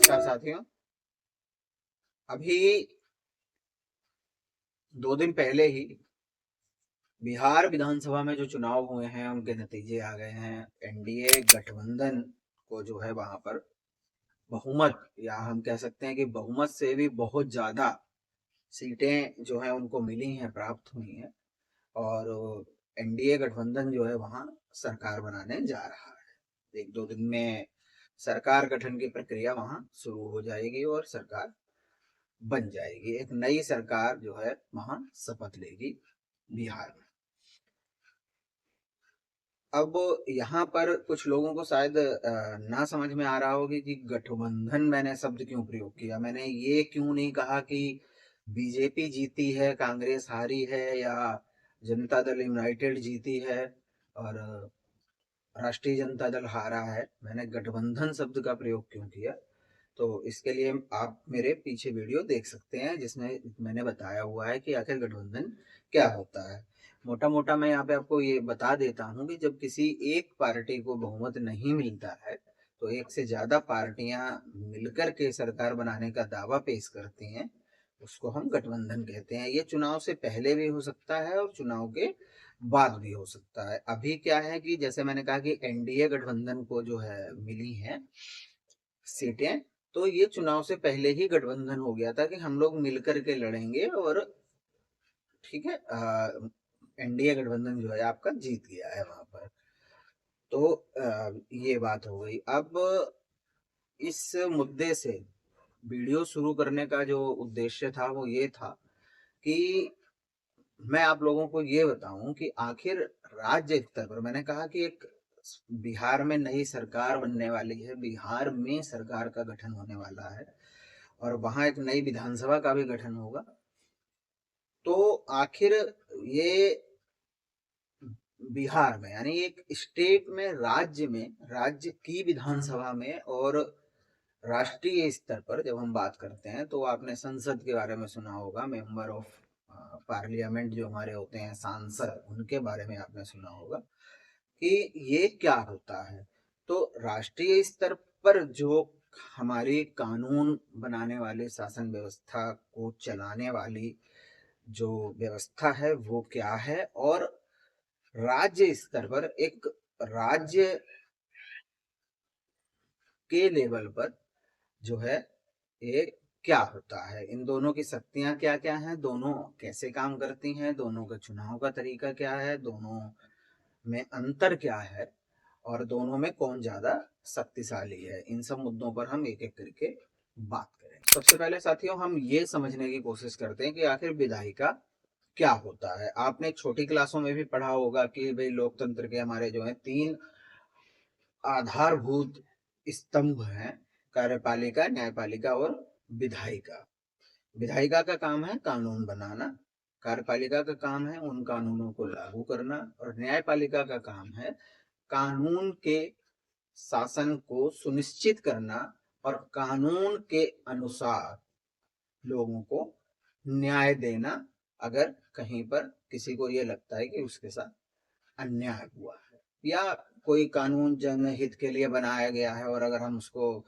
नमस्कार साथियों। अभी 2 दिन पहले ही बिहार विधानसभा में जो चुनाव हुए हैं उनके नतीजे आ गए हैं। एनडीए गठबंधन को जो है वहां पर बहुमत, या हम कह सकते हैं कि बहुमत से भी बहुत ज्यादा सीटें जो है उनको मिली हैं, प्राप्त हुई हैं। और एनडीए गठबंधन जो है वहां सरकार बनाने जा रहा है। 1-2 दिन में सरकार गठन की प्रक्रिया वहां शुरू हो जाएगी और सरकार बन जाएगी। एक नई सरकार जो है वहां शपथ लेगी बिहार में। अब यहाँ पर कुछ लोगों को शायद ना समझ में आ रहा होगी कि गठबंधन मैंने शब्द क्यों प्रयोग किया। मैंने ये क्यों नहीं कहा कि बीजेपी जीती है, कांग्रेस हारी है, या जनता दल यूनाइटेड जीती है और राष्ट्रीय जनता दल हारा है। मैंने गठबंधन शब्द का प्रयोग क्यों किया, तो इसके लिए आप मेरे पीछे वीडियो देख सकते हैं जिसमें मैंने बताया हुआ है कि आखिर गठबंधन क्या होता है। मोटा मोटा मैं यहाँ पे आपको ये बता देता हूँ कि जब किसी एक पार्टी को बहुमत नहीं मिलता है तो एक से ज्यादा पार्टियां मिलकर के सरकार बनाने का दावा पेश करती हैं, उसको हम गठबंधन कहते हैं। ये चुनाव से पहले भी हो सकता है और चुनाव के बाद भी हो सकता है। अभी क्या है कि जैसे मैंने कहा कि एनडीए गठबंधन को जो है मिली है सीटें, तो ये चुनाव से पहले ही गठबंधन हो गया था कि हम लोग मिलकर के लड़ेंगे और ठीक है, एनडीए गठबंधन जो है आपका जीत गया है वहां पर। तो ये बात हो गई। अब इस मुद्दे से वीडियो शुरू करने का जो उद्देश्य था वो ये था कि मैं आप लोगों को ये बताऊं कि आखिर राज्य स्तर पर, मैंने कहा कि एक बिहार में नई सरकार बनने वाली है, बिहार में सरकार का गठन होने वाला है और वहां एक नई विधानसभा का भी गठन होगा। तो आखिर ये बिहार में, यानी एक स्टेट में, राज्य में, राज्य की विधानसभा में और राष्ट्रीय स्तर पर जब हम बात करते हैं तो आपने संसद के बारे में सुना होगा, मेंबर ऑफ पार्लियामेंट जो हमारे होते हैं, सांसद, उनके बारे में आपने सुना होगा कि ये क्या होता है। तो राष्ट्रीय स्तर पर जो हमारी कानून बनाने वाली, शासन व्यवस्था को चलाने वाली जो व्यवस्था है वो क्या है, और राज्य स्तर पर एक राज्य के लेवल पर जो है ये क्या होता है, इन दोनों की शक्तियां क्या क्या हैं, दोनों कैसे काम करती हैं, दोनों का चुनाव का तरीका क्या है, दोनों में अंतर क्या है और दोनों में कौन ज्यादा शक्तिशाली है, इन सब मुद्दों पर हम एक एक करके बात करें। सबसे पहले साथियों हम ये समझने की कोशिश करते हैं कि आखिर विधायिका क्या होता है। आपने छोटी क्लासों में भी पढ़ा होगा कि भाई लोकतंत्र के हमारे जो है 3 आधारभूत स्तंभ हैं, कार्यपालिका, न्यायपालिका और विधायिका। विधायिका का काम है कानून बनाना, कार्यपालिका का काम है उन कानूनों को लागू करना और न्यायपालिका का काम है कानून के शासन को सुनिश्चित करना और कानून के अनुसार लोगों को न्याय देना अगर कहीं पर किसी को ये लगता है कि उसके साथ अन्याय हुआ है या कोई कानून जनहित के लिए बनाया गया है और अगर हम उसको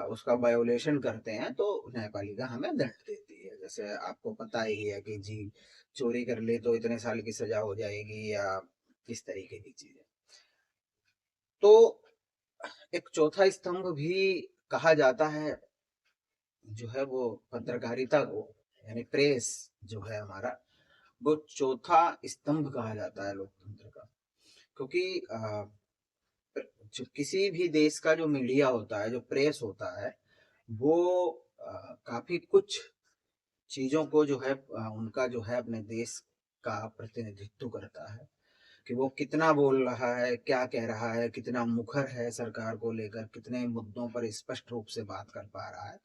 उसका वायोलेशन करते हैं तो न्यायपालिका हमें दंड देती है। जैसे आपको पता ही है कि जी, चोरी कर ले तो इतने साल की सजा हो जाएगी या इस तरीके की चीजें। तो एक चौथा स्तंभ भी कहा जाता है जो है वो पत्रकारिता को, यानी प्रेस जो है हमारा, वो चौथा स्तंभ कहा जाता है लोकतंत्र का। क्योंकि जो किसी भी देश का जो मीडिया होता है, जो प्रेस होता है, वो काफी कुछ चीजों को जो है उनका जो है अपने देश का प्रतिनिधित्व करता है कि वो कितना बोल रहा है, क्या कह रहा है, कितना मुखर है सरकार को लेकर, कितने मुद्दों पर स्पष्ट रूप से बात कर पा रहा है।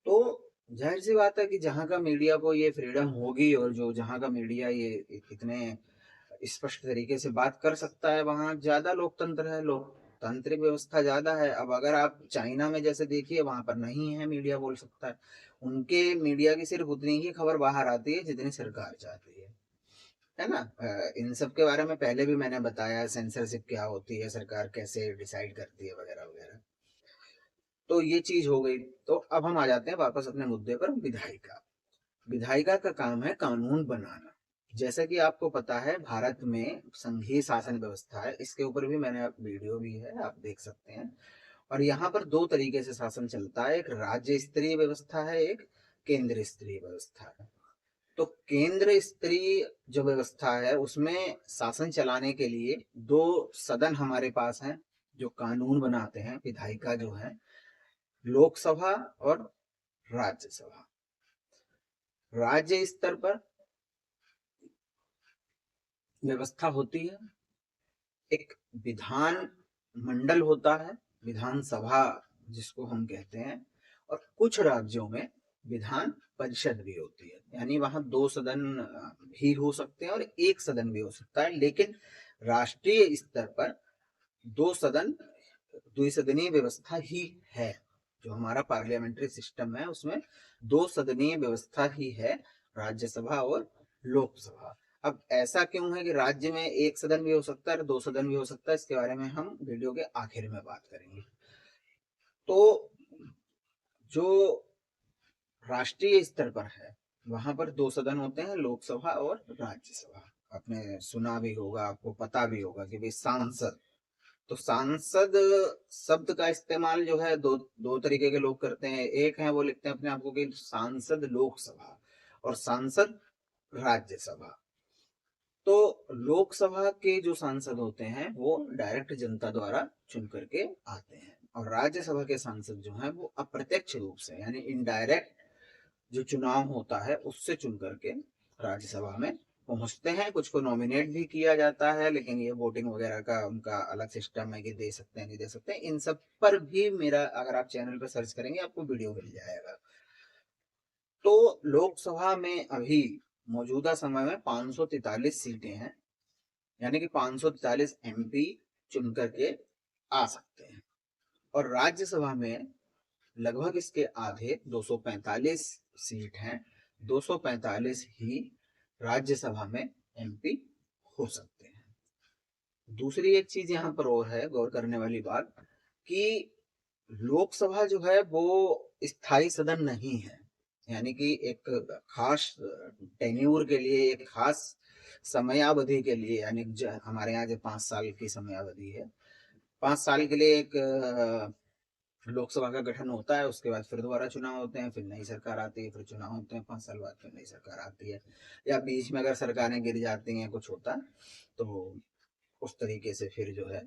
तो जाहिर सी बात है कि जहाँ का मीडिया को ये फ्रीडम होगी और जो जहाँ का मीडिया ये इतने स्पष्ट तरीके से बात कर सकता है, वहाँ ज्यादा लोकतंत्र है, लोकतांत्रिक व्यवस्था ज्यादा है। अब अगर आप चाइना में जैसे देखिए, वहां पर नहीं है मीडिया बोल सकता है, उनके मीडिया की सिर्फ उतनी ही खबर बाहर आती है जितनी सरकार चाहती है ना। इन सब के बारे में पहले भी मैंने बताया, सेंसरशिप क्या होती है, सरकार कैसे डिसाइड करती है, वगैरह वगैरह। तो ये चीज हो गई। तो अब हम आ जाते हैं वापस अपने मुद्दे पर, विधायिका। विधायिका का काम है कानून बनाना। जैसा कि आपको पता है भारत में संघीय शासन व्यवस्था है, इसके ऊपर भी मैंने वीडियो भी है, आप देख सकते हैं। और यहाँ पर दो तरीके से शासन चलता है, एक राज्य स्तरीय व्यवस्था है, एक केंद्र स्तरीय व्यवस्था है। तो केंद्र स्तरीय जो व्यवस्था है उसमें शासन चलाने के लिए दो सदन हमारे पास हैं जो कानून बनाते हैं, विधायिका जो है, लोकसभा और राज्यसभा। राज्य स्तर पर व्यवस्था होती है, एक विधान मंडल होता है, विधानसभा जिसको हम कहते हैं, और कुछ राज्यों में विधान परिषद भी होती है, यानी वहां दो सदन भी हो सकते हैं और एक सदन भी हो सकता है। लेकिन राष्ट्रीय स्तर पर दो सदन, द्विसदनीय व्यवस्था ही है। जो हमारा पार्लियामेंट्री सिस्टम है उसमें दो सदनीय व्यवस्था ही है, राज्यसभा और लोकसभा। अब ऐसा क्यों है कि राज्य में एक सदन भी हो सकता है और दो सदन भी हो सकता है, इसके बारे में हम वीडियो के आखिर में बात करेंगे। तो जो राष्ट्रीय स्तर पर है वहां पर दो सदन होते हैं, लोकसभा और राज्यसभा। आपने सुना भी होगा, आपको पता भी होगा कि भाई सांसद, तो सांसद शब्द का इस्तेमाल जो है दो दो तरीके के लोग करते हैं। एक है वो लिखते हैं अपने आप को कि सांसद लोकसभा, और सांसद राज्यसभा। तो लोकसभा के जो सांसद होते हैं वो डायरेक्ट जनता द्वारा चुन करके आते हैं, और राज्यसभा के सांसद जो हैं वो अप्रत्यक्ष रूप से यानी इनडायरेक्ट जो चुनाव होता है उससे चुन करके राज्यसभा में पहुंचते हैं। कुछ को नॉमिनेट भी किया जाता है, लेकिन ये वोटिंग वगैरह का उनका अलग सिस्टम है कि दे सकते हैं नहीं दे सकते हैं। इन सब पर भी मेरा, अगर आप चैनल पर सर्च करेंगे आपको वीडियो मिल जाएगा। तो लोकसभा में अभी मौजूदा समय में 543 सीटें हैं, यानी कि 543 एमपी चुन करके आ सकते हैं। और राज्यसभा में लगभग इसके आधे 245 सीट हैं, 245 ही राज्यसभा में एमपी हो सकते हैं। दूसरी एक चीज यहाँ पर और है गौर करने वाली बात, कि लोकसभा जो है वो स्थायी सदन नहीं है, यानी कि एक खास टेन्यूर के लिए, एक खास समयावधि के लिए, यानी हमारे यहाँ जो 5 साल की समयावधि है, 5 साल के लिए एक लोकसभा का गठन होता है, उसके बाद फिर दोबारा चुनाव होते हैं, फिर नई सरकार आती है, फिर चुनाव होते हैं, 5 साल बाद फिर नई सरकार आती है, या बीच में अगर सरकारें गिर जाती हैं, कुछ होता है, तो उस तरीके से फिर जो है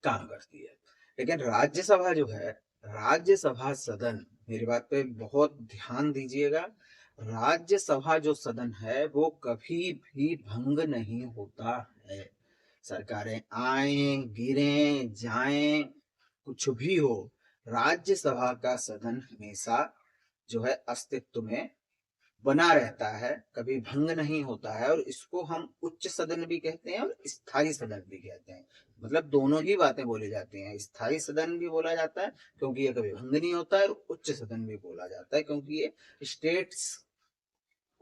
काम करती है। लेकिन राज्यसभा जो है, राज्यसभा सदन, मेरी बात पे बहुत ध्यान दीजिएगा, राज्यसभा जो सदन है वो कभी भी भंग नहीं होता है। सरकारें आए गिरे जाएं, कुछ भी हो, राज्यसभा का सदन हमेशा जो है अस्तित्व में बना रहता है, कभी भंग नहीं होता है। और इसको हम उच्च सदन भी कहते हैं और स्थायी सदन भी कहते हैं, मतलब दोनों ही बातें बोली जाती हैं। स्थायी सदन भी बोला जाता है क्योंकि ये कभी भंग नहीं होता है, और उच्च सदन भी बोला जाता है क्योंकि ये स्टेट्स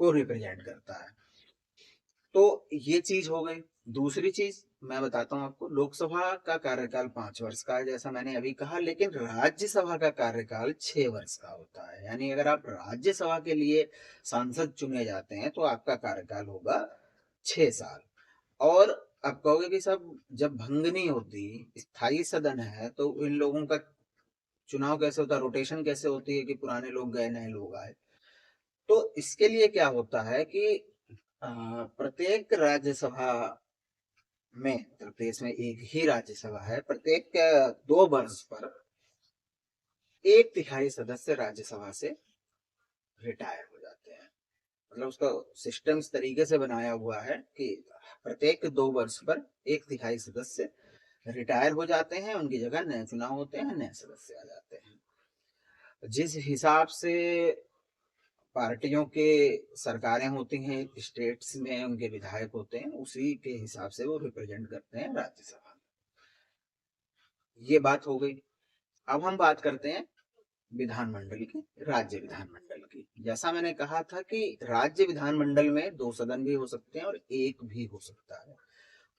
को रिप्रेजेंट करता है। तो ये चीज हो गई। दूसरी चीज मैं बताता हूँ आपको, लोकसभा का कार्यकाल 5 वर्ष का है जैसा मैंने अभी कहा, लेकिन राज्यसभा का कार्यकाल 6 वर्ष का होता है। यानी अगर आप राज्यसभा के लिए सांसद चुने जाते हैं तो आपका कार्यकाल होगा 6 साल। और आप कहोगे कि सब जब भंग नहीं होती, स्थायी सदन है, तो इन लोगों का चुनाव कैसे होता है, रोटेशन कैसे होती है कि पुराने लोग गए नए लोग आए। तो इसके लिए क्या होता है कि प्रत्येक राज्यसभा में, उत्तर प्रदेश में एक ही राज्यसभा है, प्रत्येक 2 वर्ष पर 1/3 सदस्य राज्यसभा से रिटायर हो जाते हैं। मतलब उसका सिस्टम इस तरीके से बनाया हुआ है कि प्रत्येक 2 वर्ष पर 1/3 सदस्य रिटायर हो जाते हैं, उनकी जगह नए चुनाव होते हैं, नए सदस्य आ जाते हैं। जिस हिसाब से पार्टियों के सरकारें होती हैं स्टेट्स में, उनके विधायक होते हैं, उसी के हिसाब से वो रिप्रेजेंट करते हैं राज्यसभा में। ये बात हो गई। अब हम बात करते हैं विधानमंडल की, राज्य विधानमंडल की। जैसा मैंने कहा था कि राज्य विधानमंडल में दो सदन भी हो सकते हैं और एक भी हो सकता है।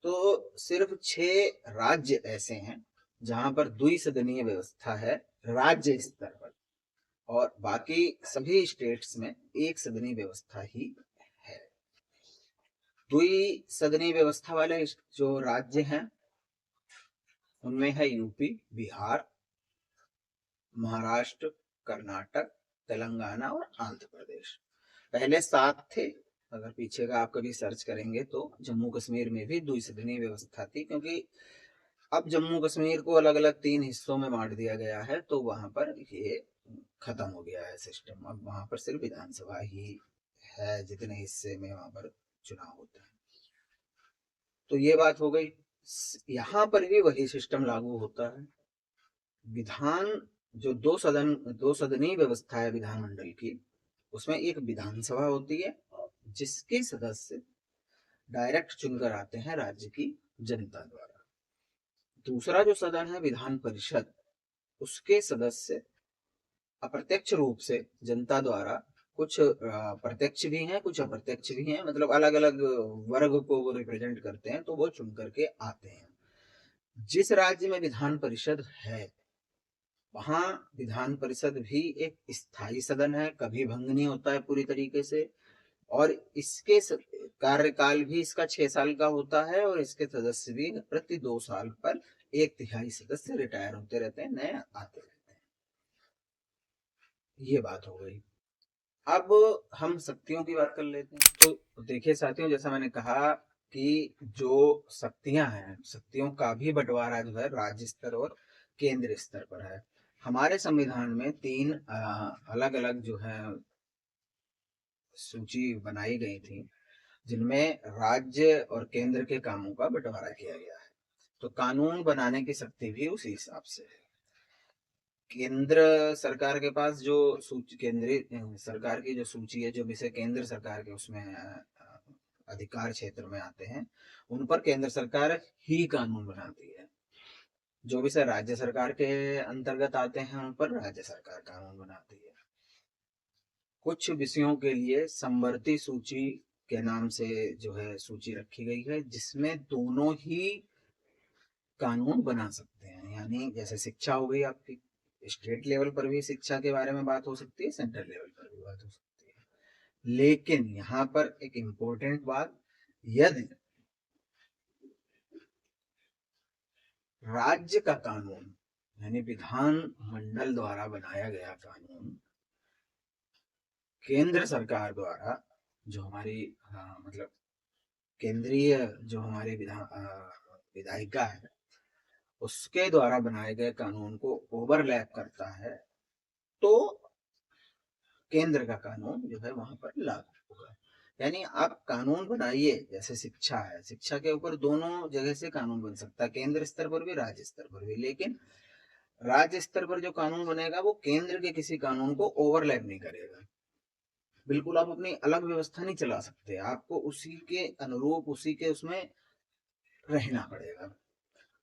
तो सिर्फ 6 राज्य ऐसे हैं, 6 राज्य ऐसे हैं जिनमें 2 सदन होते हैं और 1 सदन होता है। 6 राज्य विधानमंडल में 2 सदन भी हो सकते हैं और 1 भी हो सकता है। तो सिर्फ 6 राज्य ऐसे हैं जहां पर द्विसदनीय व्यवस्था है राज्य स्तर पर, और बाकी सभी स्टेट्स में एक सदनीय व्यवस्था ही है। द्विसदनीय व्यवस्था वाले जो राज्य हैं उनमें है यूपी, बिहार, महाराष्ट्र, कर्नाटक, तेलंगाना और आंध्र प्रदेश। पहले 7 थे, अगर पीछे का आप कभी सर्च करेंगे तो जम्मू कश्मीर में भी द्विसदनीय व्यवस्था थी, क्योंकि अब जम्मू कश्मीर को अलग अलग 3 हिस्सों में बांट दिया गया है, तो वहां पर ये खत्म हो गया है सिस्टम। अब वहां पर सिर्फ विधानसभा ही है, जितने हिस्से में वहां पर चुनाव होते हैं। तो ये बात हो गई। यहाँ पर भी वही सिस्टम लागू होता है। विधान जो दो सदनीय व्यवस्था है विधानमंडल की, उसमें एक विधानसभा होती है जिसके सदस्य डायरेक्ट चुनकर आते हैं राज्य की जनता द्वारा। दूसरा जो सदन है विधान परिषद, उसके सदस्य अप्रत्यक्ष रूप से जनता द्वारा, कुछ प्रत्यक्ष भी हैं कुछ अप्रत्यक्ष भी हैं, मतलब अलग अलग वर्ग को वो रिप्रेजेंट करते हैं, तो वो चुन करके आते हैं। जिस राज्य में विधान परिषद है वहां विधान परिषद भी एक स्थायी सदन है, कभी भंग नहीं होता है पूरी तरीके से, और इसके कार्यकाल भी इसका 6 साल का होता है, और इसके सदस्य भी प्रति 2 साल पर 1/3 सदस्य रिटायर होते रहते हैं, नए आते रहते हैं। ये बात हो गई। अब हम शक्तियों की बात कर लेते हैं। तो देखिए साथियों, जैसा मैंने कहा कि जो शक्तियां हैं, शक्तियों का भी बंटवारा जो है राज्य स्तर और केंद्र स्तर पर है। हमारे संविधान में 3 अलग अलग जो है सूची बनाई गई थी, जिनमें राज्य और केंद्र के कामों का बंटवारा किया गया है। तो कानून बनाने की शक्ति भी उसी हिसाब से है। केंद्र सरकार के पास जो सूची, केंद्रीय सरकार की जो सूची है, जो विषय केंद्र सरकार के उसमें अधिकार क्षेत्र में आते हैं, उन पर केंद्र सरकार ही कानून बनाती है। जो विषय राज्य सरकार के अंतर्गत आते हैं उन पर राज्य सरकार कानून बनाती है। कुछ विषयों के लिए समवर्ती सूची के नाम से जो है सूची रखी गई है, जिसमें दोनों ही कानून बना सकते हैं। यानी जैसे शिक्षा हो गई आपकी, स्टेट लेवल पर भी शिक्षा के बारे में बात हो सकती है, सेंट्रल लेवल पर भी बात हो सकती है। लेकिन यहाँ पर एक इम्पोर्टेंट बात, यदि राज्य का कानून यानी विधान मंडल द्वारा बनाया गया कानून केंद्र सरकार द्वारा, जो हमारी मतलब केंद्रीय जो हमारे विधायिका है, उसके द्वारा बनाए गए कानून को ओवरलैप करता है, तो केंद्र का कानून जो है वहां पर लागू होगा। यानी आप कानून बनाइए, जैसे शिक्षा है, शिक्षा के ऊपर दोनों जगह से कानून बन सकता है, केंद्र स्तर पर भी राज्य स्तर पर भी। लेकिन राज्य स्तर पर जो कानून बनेगा वो केंद्र के किसी कानून को ओवरलैप नहीं करेगा। बिल्कुल आप अपनी अलग व्यवस्था नहीं चला सकते, आपको उसी के अनुरूप, उसी के उसमें रहना पड़ेगा।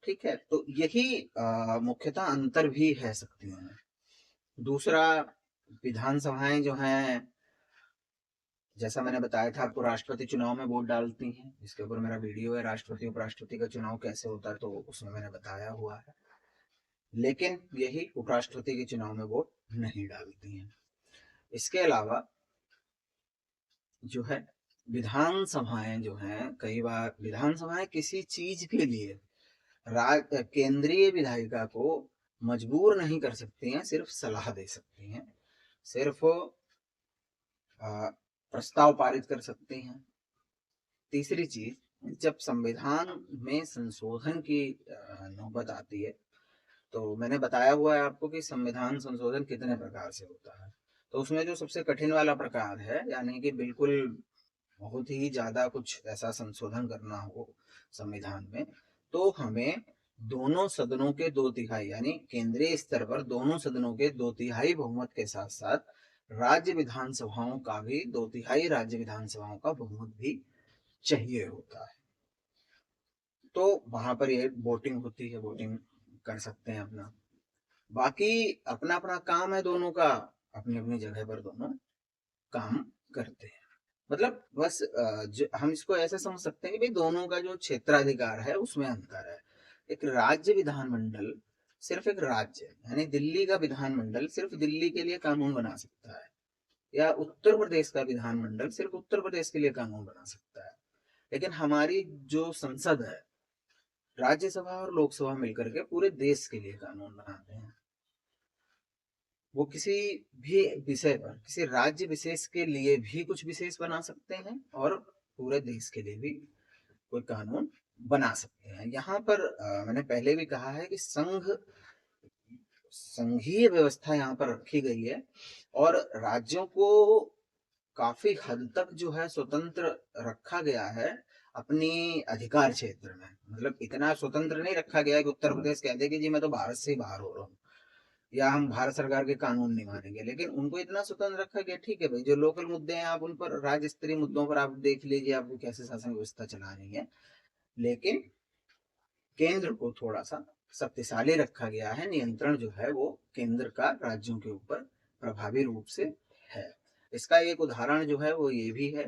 ठीक है, तो यही मुख्यतः अंतर भी है शक्तियों में। दूसरा, विधानसभाएं जो हैं, जैसा मैंने बताया था आपको, राष्ट्रपति चुनाव में वोट डालती हैं। इसके ऊपर मेरा वीडियो है, राष्ट्रपति उपराष्ट्रपति का चुनाव कैसे होता है, तो उसमें मैंने बताया हुआ है। लेकिन यही उपराष्ट्रपति के चुनाव में वोट नहीं डालती हैं। इसके अलावा जो है विधानसभाएं जो हैं, कई बार विधानसभाएं किसी चीज के लिए केंद्रीय विधायिका को मजबूर नहीं कर सकती हैं, सिर्फ सलाह दे सकती हैं, सिर्फ प्रस्ताव पारित कर सकती हैं। तीसरी चीज, जब संविधान में संशोधन की नौबत आती है, तो मैंने बताया हुआ है आपको कि संविधान संशोधन कितने प्रकार से होता है। तो उसमें जो सबसे कठिन वाला प्रकार है, यानी कि बिल्कुल बहुत ही ज्यादा कुछ ऐसा संशोधन करना हो संविधान में, तो हमें दोनों सदनों के 2/3 यानी केंद्रीय स्तर पर दोनों सदनों के 2/3 बहुमत के साथ साथ राज्य विधानसभाओं का भी 2/3 राज्य विधानसभाओं का बहुमत भी चाहिए होता है। तो वहां पर ये वोटिंग होती है, वोटिंग कर सकते हैं अपना। बाकी अपना अपना काम है दोनों का, अपनी अपनी जगह पर दोनों काम करते हैं। मतलब बस हम इसको ऐसे समझ सकते हैं कि भाई दोनों का जो क्षेत्राधिकार है उसमें अंतर है। एक राज्य विधानमंडल सिर्फ एक राज्य यानी दिल्ली का विधानमंडल सिर्फ दिल्ली के लिए कानून बना सकता है, या उत्तर प्रदेश का विधानमंडल सिर्फ उत्तर प्रदेश के लिए कानून बना सकता है। लेकिन हमारी जो संसद है, राज्यसभा और लोकसभा मिलकर के पूरे देश के लिए कानून बनाते हैं। वो किसी भी विषय पर किसी राज्य विशेष के लिए भी कुछ विशेष बना सकते हैं और पूरे देश के लिए भी कोई कानून बना सकते हैं। यहाँ पर मैंने पहले भी कहा है कि संघीय व्यवस्था यहाँ पर रखी गई है और राज्यों को काफी हद तक जो है स्वतंत्र रखा गया है अपनी अधिकार क्षेत्र में। मतलब इतना स्वतंत्र नहीं रखा गया है कि उत्तर प्रदेश कह दे कि जी मैं तो भारत से ही बाहर हो रहा हूँ या हम भारत सरकार के कानून नहीं मानेंगे, लेकिन उनको इतना स्वतंत्र रखा गया। ठीक है भाई, जो लोकल मुद्दे हैं आप उन पर, राज्य स्तरीय मुद्दों पर आप देख लीजिए आपको कैसे शासन व्यवस्था चलानी है, लेकिन केंद्र को थोड़ा सा शक्तिशाली रखा गया है। नियंत्रण जो है वो केंद्र का राज्यों के ऊपर प्रभावी रूप से है। इसका एक उदाहरण जो है वो ये भी है,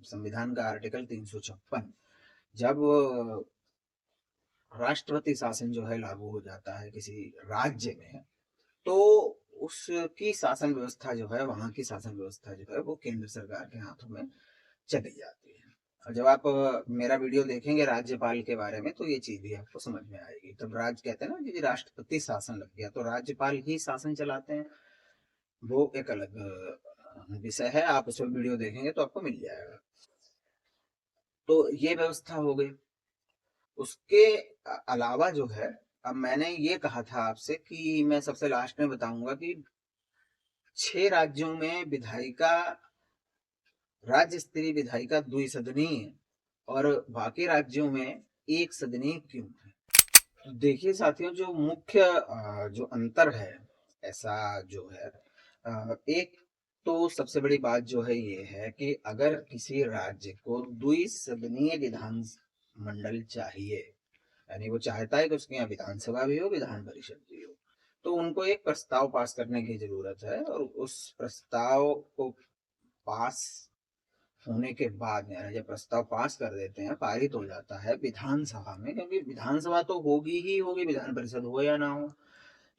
संविधान का आर्टिकल 356, जब राष्ट्रपति शासन जो है लागू हो जाता है किसी राज्य में, तो उसकी शासन व्यवस्था जो है, वहां की शासन व्यवस्था जो है वो केंद्र सरकार के हाथों में चली जाती है। और जब आप मेरा वीडियो देखेंगे राज्यपाल के बारे में तो ये चीज भी आपको समझ में आएगी। तब राज्य कहते हैं ना कि राष्ट्रपति शासन लग गया, तो राज्यपाल ही शासन चलाते हैं, वो एक अलग विषय है। आप उस वीडियो देखेंगे तो आपको मिल जाएगा। तो ये व्यवस्था हो गई। उसके अलावा जो है, अब मैंने ये कहा था आपसे कि मैं सबसे लास्ट में बताऊंगा कि 6 राज्यों में विधायिका, राज्य स्तरीय विधायिका द्विसदनीय है और बाकी राज्यों में एक सदनीय क्यों है। तो देखिए साथियों, जो मुख्य जो अंतर है ऐसा जो है, एक तो सबसे बड़ी बात जो है ये है कि अगर किसी राज्य को द्विसदनीय विधान मंडल चाहिए, यानी वो चाहता है कि उसके यहाँ विधानसभा भी हो विधान परिषद भी हो, तो उनको एक प्रस्ताव पास करने की जरूरत है। और उस प्रस्ताव को पास होने के बाद, यानी जब प्रस्ताव पास कर देते हैं, पारित हो जाता है विधानसभा में, क्योंकि विधानसभा तो होगी ही होगी, विधान परिषद हो या ना हो,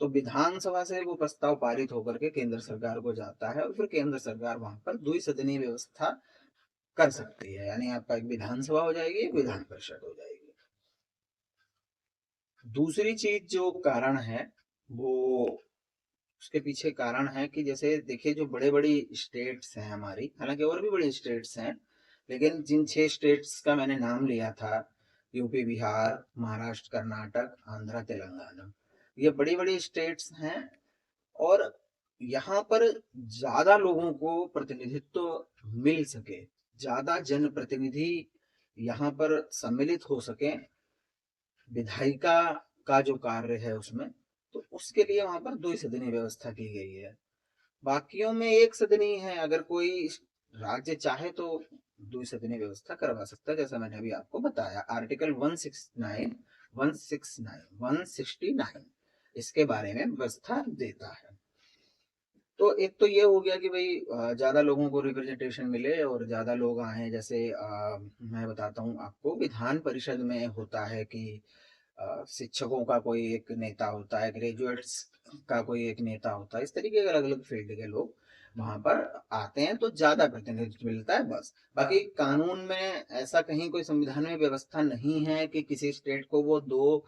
तो विधानसभा से वो प्रस्ताव पारित होकर के केंद्र सरकार को जाता है और फिर केंद्र सरकार वहां पर द्विसदनीय व्यवस्था कर सकती है। यानी आपका एक विधानसभा हो जाएगी, एक विधान परिषद हो जाएगी। दूसरी चीज जो कारण है वो, उसके पीछे कारण है कि जैसे देखिए जो बड़े बड़ी स्टेट्स हैं हमारी, हालांकि और भी बड़ी स्टेट्स हैं, लेकिन जिन 6 स्टेट्स का मैंने नाम लिया था, यूपी, बिहार, महाराष्ट्र, कर्नाटक, आंध्र, तेलंगाना, ये बड़ी बड़ी स्टेट्स हैं और यहाँ पर ज्यादा लोगों को प्रतिनिधित्व मिल सके, ज्यादा जनप्रतिनिधि यहाँ पर सम्मिलित हो सके विधायिका का जो कार्य है उसमें, तो उसके लिए वहां पर 2 सदनीय व्यवस्था की गई है। बाकियों में 1 सदनीय है। अगर कोई राज्य चाहे तो 2 सदनीय व्यवस्था करवा सकता है, जैसा मैंने अभी आपको बताया। आर्टिकल 169, 169, 169 इसके बारे में व्यवस्था देता है। तो एक तो ये हो गया कि भाई ज्यादा लोगों को रिप्रेजेंटेशन मिले और ज्यादा लोग आए। जैसे मैं बताता हूँ आपको, विधान परिषद में होता है कि शिक्षकों का कोई एक नेता होता है, ग्रेजुएट्स का कोई एक नेता होता है, इस तरीके के अलग अलग फील्ड के लोग वहां पर आते हैं तो ज्यादा प्रतिनिधित्व मिलता है बस। बाकी कानून में ऐसा कहीं कोई संविधान में व्यवस्था नहीं है कि किसी स्टेट को वो 2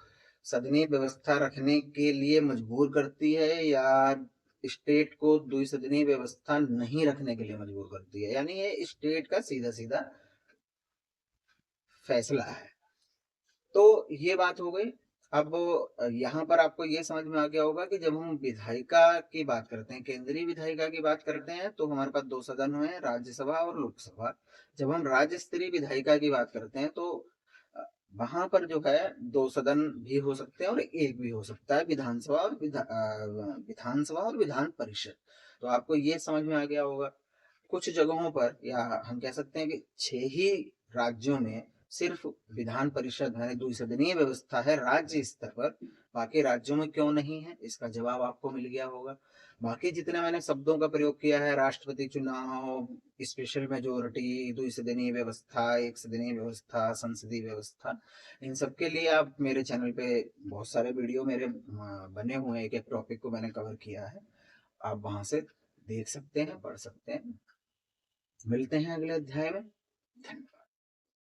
सदनीय व्यवस्था रखने के लिए मजबूर करती है या स्टेट को द्विसदनीय व्यवस्था नहीं रखने के लिए मजबूर करती है। यानी ये स्टेट का सीधा सीधा फैसला है। तो ये बात हो गई। अब यहाँ पर आपको ये समझ में आ गया होगा कि जब हम विधायिका की बात करते हैं, केंद्रीय विधायिका की बात करते हैं, तो हमारे पास 2 सदन हैं, राज्यसभा और लोकसभा। जब हम राज्य स्तरीय विधायिका की बात करते हैं तो वहां पर जो है 2 सदन भी हो सकते हैं और एक भी हो सकता है, विधानसभा और विधान परिषद। तो आपको ये समझ में आ गया होगा। कुछ जगहों पर, या हम कह सकते हैं कि 6 ही राज्यों में सिर्फ विधान परिषद यानी द्विसदनीय व्यवस्था है राज्य स्तर पर, बाकी राज्यों में क्यों नहीं है, इसका जवाब आपको मिल गया होगा। बाकी जितने मैंने शब्दों का प्रयोग किया है, राष्ट्रपति चुनाव, स्पेशल मेजोरिटी, द्विसदनीय व्यवस्था, एक सदनीय व्यवस्था, संसदीय व्यवस्था, इन सब के लिए आप मेरे चैनल पे बहुत सारे वीडियो मेरे बने हुए हैं, एक एक टॉपिक को मैंने कवर किया है, आप वहां से देख सकते हैं, पढ़ सकते हैं। मिलते हैं अगले अध्याय में। धन्यवाद।